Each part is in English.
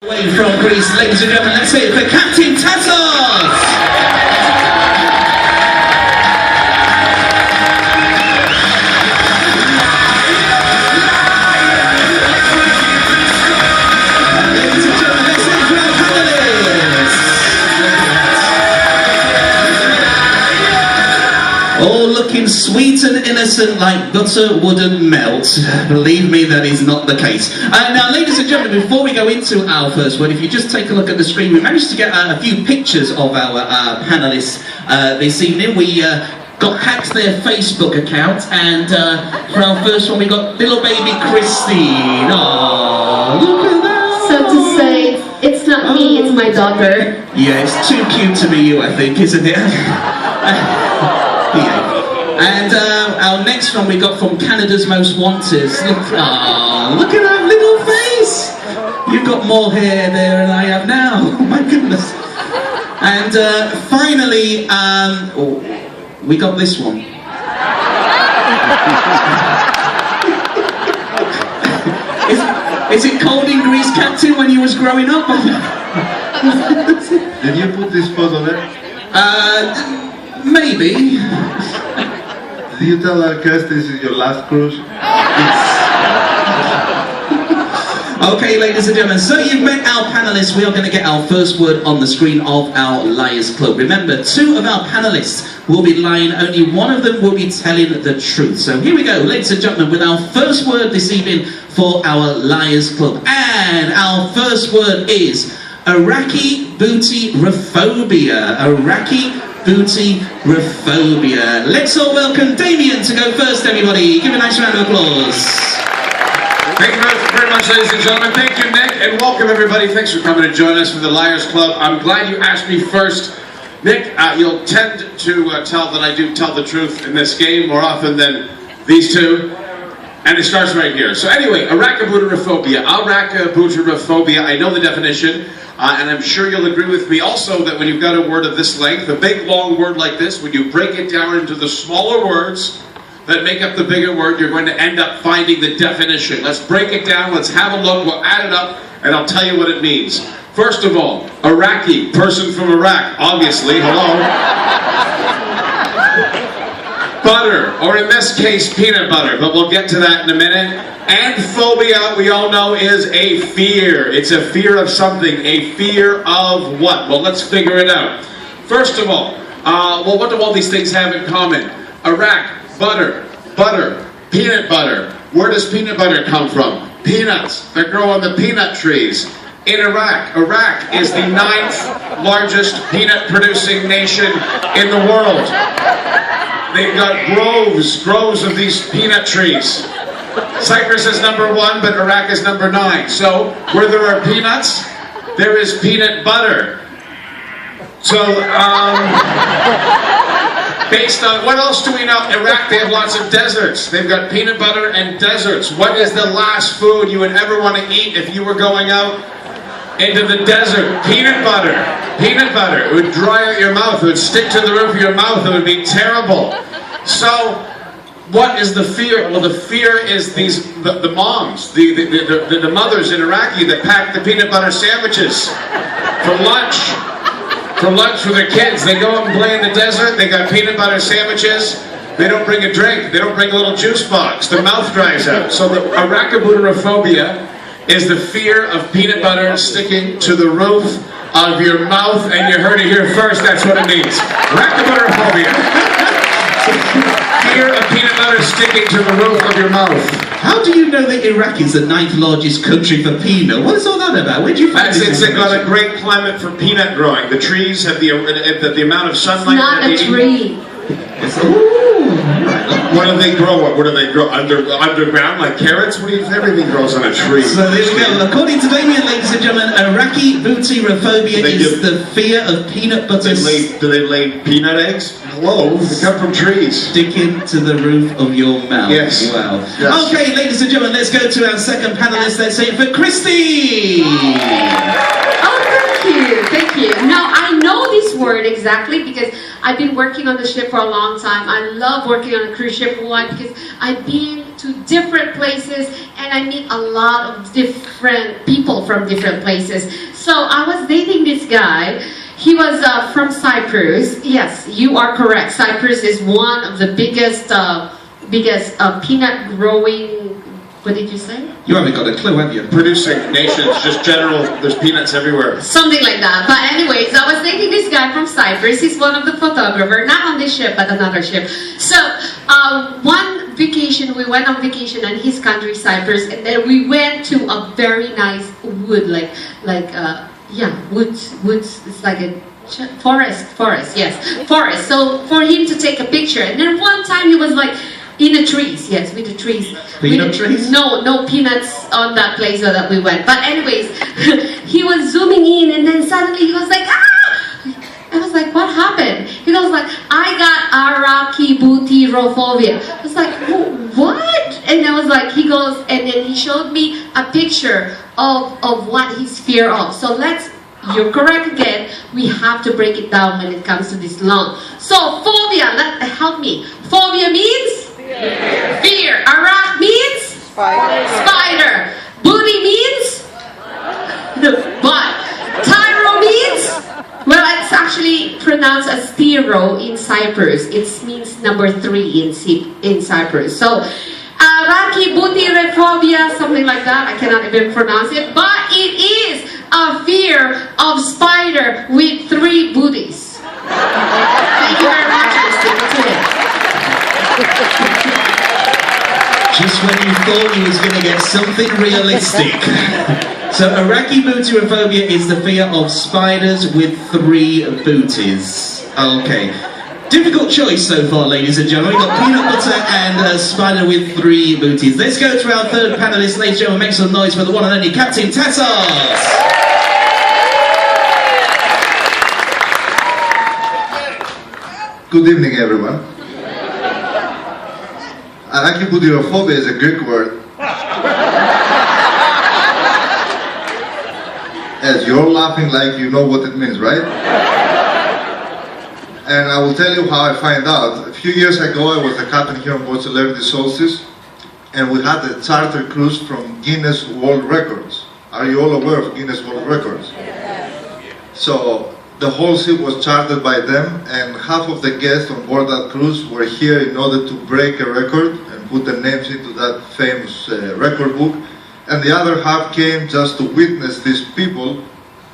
Away from Greece, ladies and gentlemen, let's hear it for Captain Tassos! All looking sweet and innocent like butter wouldn't melt. Believe me, that is not the case. Now, ladies and gentlemen, before we go into our first word, if you just take a look at the screen, we managed to get a few pictures of our panellists this evening. We got hacked their Facebook account, and for our first one, we got little baby Christine. Oh, look at that! So to say, it's not me, it's my daughter. Yeah, it's too cute to be you, I think, isn't it? Yeah. And our next one we got from Canada's Most Wanted. Look at that little face! You've got more hair there than I have now. Oh my goodness. And finally, we got this one. Is it cold in Greece, Captain, when you was growing up? Did you put this photo there? Maybe. Did you tell our guests this is your last cruise? Okay, ladies and gentlemen, so you've met our panellists. We are going to get our first word on the screen of our Liars Club. Remember, 2 of our panellists will be lying, only 1 of them will be telling the truth. So here we go, ladies and gentlemen, with our first word this evening for our Liars Club. And our first word is Iraqi booty-rophobia. Iraqi booty-rophobia. Let's all welcome Damien to go first, everybody. Give a nice round of applause. Thank you very much, ladies and gentlemen. Thank you, Nick, and welcome everybody. Thanks for coming to join us for the Liars Club. I'm glad you asked me first. Nick, you'll tend to tell that I do tell the truth in this game more often than these two. And it starts right here. So anyway, Arachabutyrophobia. Arachabutyrophobia, I know the definition. And I'm sure you'll agree with me also that when you've got a word of this length, a big long word like this, when you break it down into the smaller words that make up the bigger word, you're going to end up finding the definition. Let's break it down, let's have a look, we'll add it up, and I'll tell you what it means. First of all, Iraqi, person from Iraq, obviously, hello. Butter, or in this case, peanut butter, but we'll get to that in a minute. And phobia, we all know, is a fear. It's a fear of something. A fear of what? Well, let's figure it out. First of all, what do all these things have in common? Iraq, butter, peanut butter. Where does peanut butter come from? Peanuts that grow on the peanut trees. In Iraq is the 9th largest peanut producing nation in the world. They've got groves of these peanut trees. Cyprus is number 1, but Iraq is number 9. So, where there are peanuts, there is peanut butter. So, based on, what else do we know? Iraq, they have lots of deserts. They've got peanut butter and deserts. What is the last food you would ever want to eat if you were going out into the desert? Peanut butter. Peanut butter. It would dry out your mouth. It would stick to the roof of your mouth. It would be terrible. So, what is the fear? Well, the fear is the moms, the mothers in Iraqi that pack the peanut butter sandwiches for lunch for their kids. They go out and play in the desert. They got peanut butter sandwiches. They don't bring a drink. They don't bring a little juice box. Their mouth dries out. So the Arachabutyrophobia is the fear of peanut butter sticking to the roof of your mouth, and you heard it here first. That's what it means. Arachabutyrophobia. Fear of peanut butter sticking to the roof of your mouth. How do you know that Iraq is the 9th largest country for peanut? What is all that about? Where'd you find this? It's got a great climate for peanut growing. The trees have the amount of sunlight. It's not a tree. What do they grow? What do they grow? Underground, like carrots? Everything grows on a tree. So there we go. According to Damien, ladies and gentlemen, Iraqi booty-rophobia is the fear of peanut butter. Do they lay peanut eggs? Hello, they come from trees. Sticking to the roof of your mouth. Yes. Wow. Yes. Okay, ladies and gentlemen, let's go to our second panelist. Let's say it for Christy. Oh, thank you. Now, I know this word exactly because I've been working on the ship for a long time. I love working on a cruise ship. Why? Because I've been to different places, and I meet a lot of different people from different places. So I was dating this guy. He was from Cyprus. Yes, you are correct. Cyprus is one of the biggest peanut growing. What did you say? You haven't got a clue, have you? Producing nations, just general, there's peanuts everywhere. Something like that. But anyways, I was dating this guy from Cyprus. He's one of the photographers, not on this ship, but another ship. So one vacation, we went on vacation in his country, Cyprus, and then we went to a very nice wood, woods. It's like a forest. Yes, forest. So for him to take a picture, and then one time he was like, in the trees, yes, with the trees. Peanut trees? No peanuts on that place that we went. But anyways, he was zooming in, and then suddenly he was like, ah! I was like, what happened? He goes like, I got arachibutyrophobia. I was like, what? And I was like, he goes, and then he showed me a picture of what he's fear of. So you're correct again, we have to break it down when it comes to this long. So phobia, help me. Phobia means? Fear. Arach means? Spider. Booty means? Butt. Tyro means? Well, it's actually pronounced as Tyro in Cyprus. It means number 3 in Cyprus. So, arachibutyrophobia, something like that. I cannot even pronounce it. But it is a fear of spider with 3 booties. Thank you very much, Mr. Just when you thought he was going to get something realistic. So arachibutyrophobia is the fear of spiders with 3 booties. Okay. Difficult choice so far, ladies and gentlemen. We've got peanut butter and a spider with 3 booties. Let's go to our third panelist. Ladies and gentlemen, make some noise for the one and only Captain Tassos. Good evening, everyone. Arachibutyrophobia is a Greek word. As you're laughing like you know what it means, right? And I will tell you how I find out. A few years ago, I was the captain here on board Celebrity Solstice, and we had a charter cruise from Guinness World Records. Are you all aware of Guinness World Records? So the whole ship was chartered by them, and half of the guests on board that cruise were here in order to break a record and put their names into that famous record book, and the other half came just to witness these people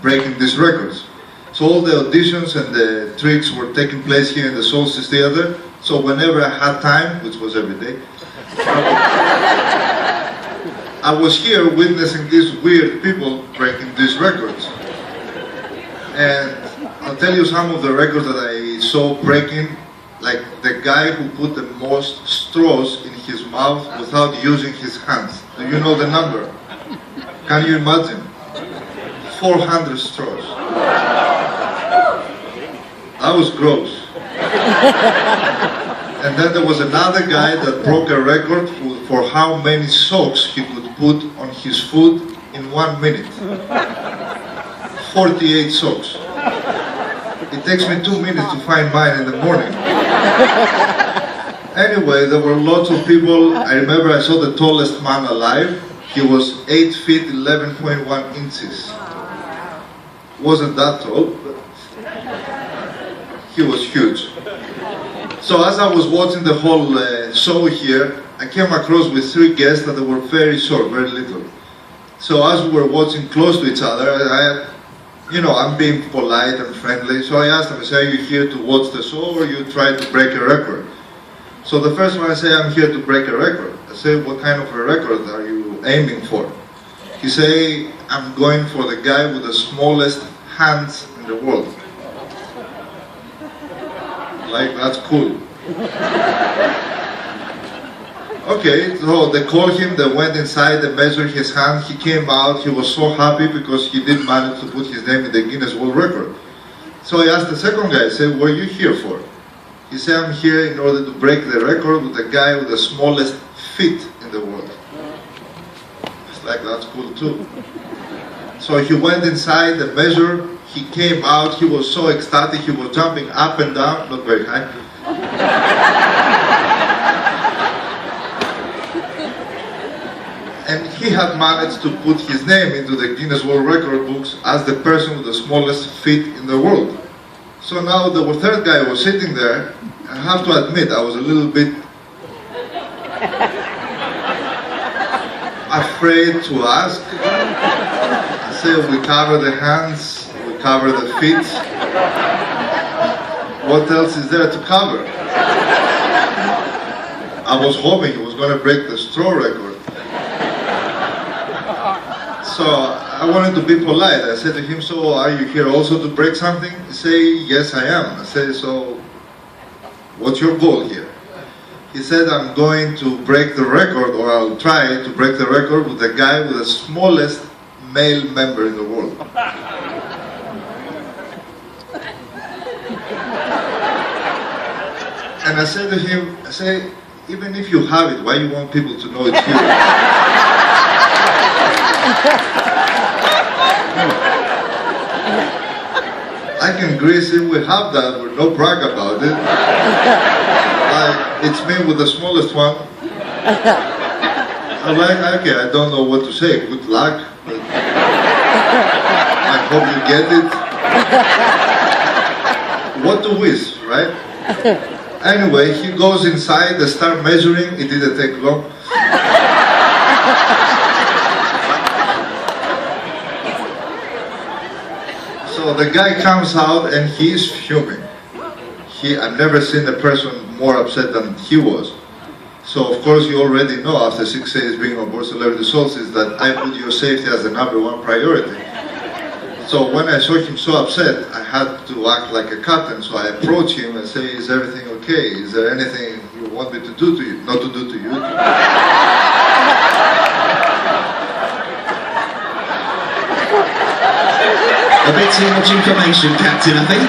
breaking these records. So all the auditions and the tricks were taking place here in the Solstice Theatre, so whenever I had time, which was every day, I was here witnessing these weird people breaking these records. And I'll tell you some of the records that I saw breaking, like the guy who put the most straws in his mouth without using his hands. Do you know the number? Can you imagine? 400 straws. That was gross. And then there was another guy that broke a record for how many socks he could put on his foot in 1 minute. 48 socks. It takes me 2 minutes to find mine in the morning. Anyway, there were lots of people. I remember I saw the tallest man alive. He was 8 feet 11.1 inches. Wasn't that tall, but he was huge. So as I was watching the whole show here, I came across with 3 guests that were very short, very little. So as we were watching close to each other, I'm being polite and friendly, so I asked him, I said, are you here to watch the show or you try to break a record? So the first one I say, I'm here to break a record. I say, what kind of a record are you aiming for? He say, I'm going for the guy with the smallest hands in the world. Like, that's cool. Okay, so they called him, they went inside, they measured his hand, he came out, he was so happy because he did manage to put his name in the Guinness World Record. So I asked the second guy, I said, what are you here for? He said, I'm here in order to break the record with the guy with the smallest feet in the world. It's like, that's cool too. So he went inside, they measured, he came out, he was so ecstatic, he was jumping up and down, not very high. he had managed to put his name into the Guinness World Record books as the person with the smallest feet in the world. So now the third guy was sitting there. I have to admit, I was a little bit afraid to ask. I said, we cover the hands, we cover the feet. What else is there to cover? I was hoping he was going to break the straw record. So I wanted to be polite. I said to him, so are you here also to break something? He said, yes, I am. I said, so what's your goal here? He said, I'm going to break the record, or I'll try to break the record with the guy with the smallest male member in the world. And I said to him, I say, even if you have it, why you want people to know it's you? I can grease it, we have that, we're no brag about it. Like, it's me with the smallest one. I'm like, okay, I don't know what to say, good luck, but I hope you get it. What to wish, right? Anyway, he goes inside, they start measuring, it didn't take long. So the guy comes out and he's fuming. I've never seen a person more upset than he was. So of course you already know after 6 days being on board Celebrity Solstice that I put your safety as the #1 priority. So when I saw him so upset, I had to act like a captain. So I approach him and say, is everything okay? Is there anything you want me to do to you? Not to do to you. A bit too much information, Captain, I think.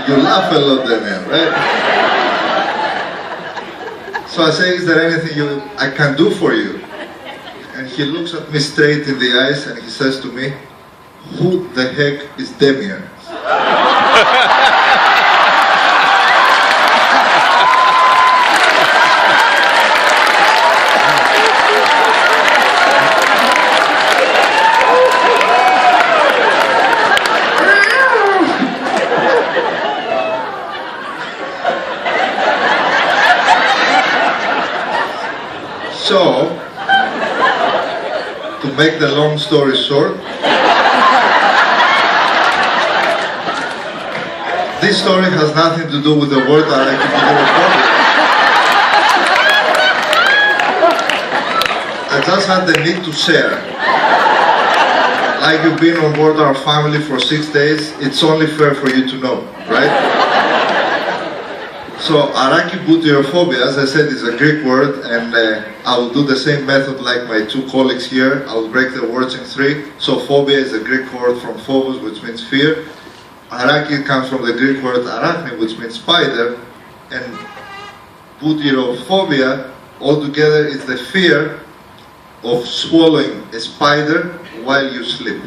You laugh a lot, Daniel, right? So I say, is there anything I can do for you? And he looks at me straight in the eyes and he says to me, who the heck is Damien? So, to make the long story short, this story has nothing to do with the word arachibutyrophobia. I just had the need to share. Like you've been on board our family for 6 days, it's only fair for you to know, right? So, arachibutyrophobia, as I said, is a Greek word, and I will do the same method like my two colleagues here. I will break the words in 3. So, phobia is a Greek word from phobos, which means fear. Araki comes from the Greek word arachne, which means spider, and butyrophobia altogether is the fear of swallowing a spider while you sleep.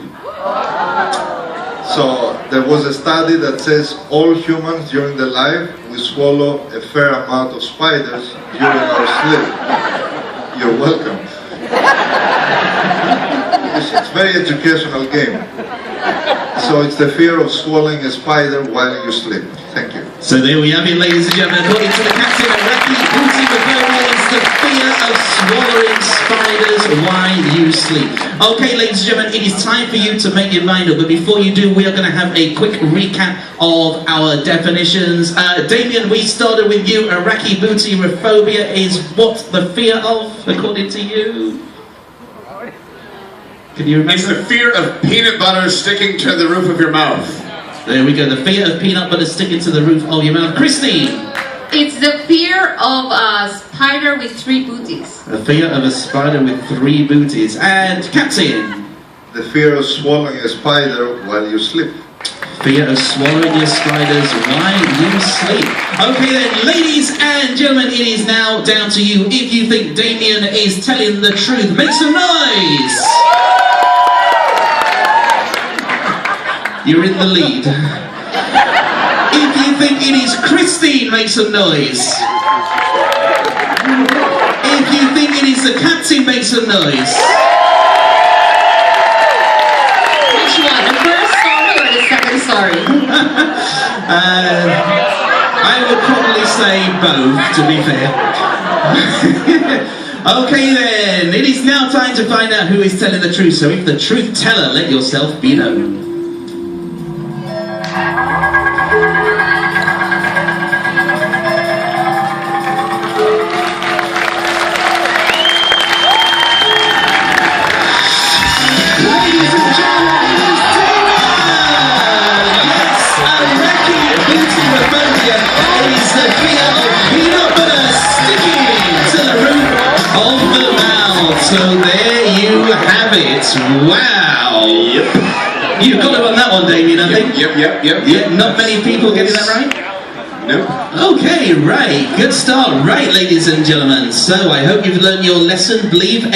So there was a study that says all humans during their life we swallow a fair amount of spiders during our sleep. You're welcome. It's a very educational game. So it's the fear of swallowing a spider while you sleep. Thank you. So there we have it, ladies and gentlemen. According to the Captain, arachibutyrophobia is the fear of swallowing spiders while you sleep. Okay, ladies and gentlemen, it is time for you to make your mind up. But before you do, we are going to have a quick recap of our definitions. Damien, we started with you. Arachibutyrophobia is what the fear of, according to you? Can you remember? It's the fear of peanut butter sticking to the roof of your mouth. There we go, the fear of peanut butter sticking to the roof of your mouth. Christine! It's the fear of a spider with 3 booties. The fear of a spider with 3 booties. And Captain! The fear of swallowing a spider while you sleep. Fear of swallowing your spiders while you sleep. Okay then, ladies and gentlemen, it is now down to you. If you think Damien is telling the truth, make some noise! You're in the lead. think it is Christine, make some noise. If you think it is the captain, make some noise. Which one? The first story or the second story? I would probably say both, to be fair. Okay then, it is now time to find out who is telling the truth. So if the truth teller, let yourself be known. Ladies and gentlemen, yes, Iraqi Bootymophobia is the fear of peanut butter sticking to the roof of the mouth. So there you have it. Wow. Yep. You got it on that one, Damien, I think. Yep. Yeah, not many people getting that right? No. Okay, right. Good start. Right, ladies and gentlemen. So I hope you've learned your lesson. Believe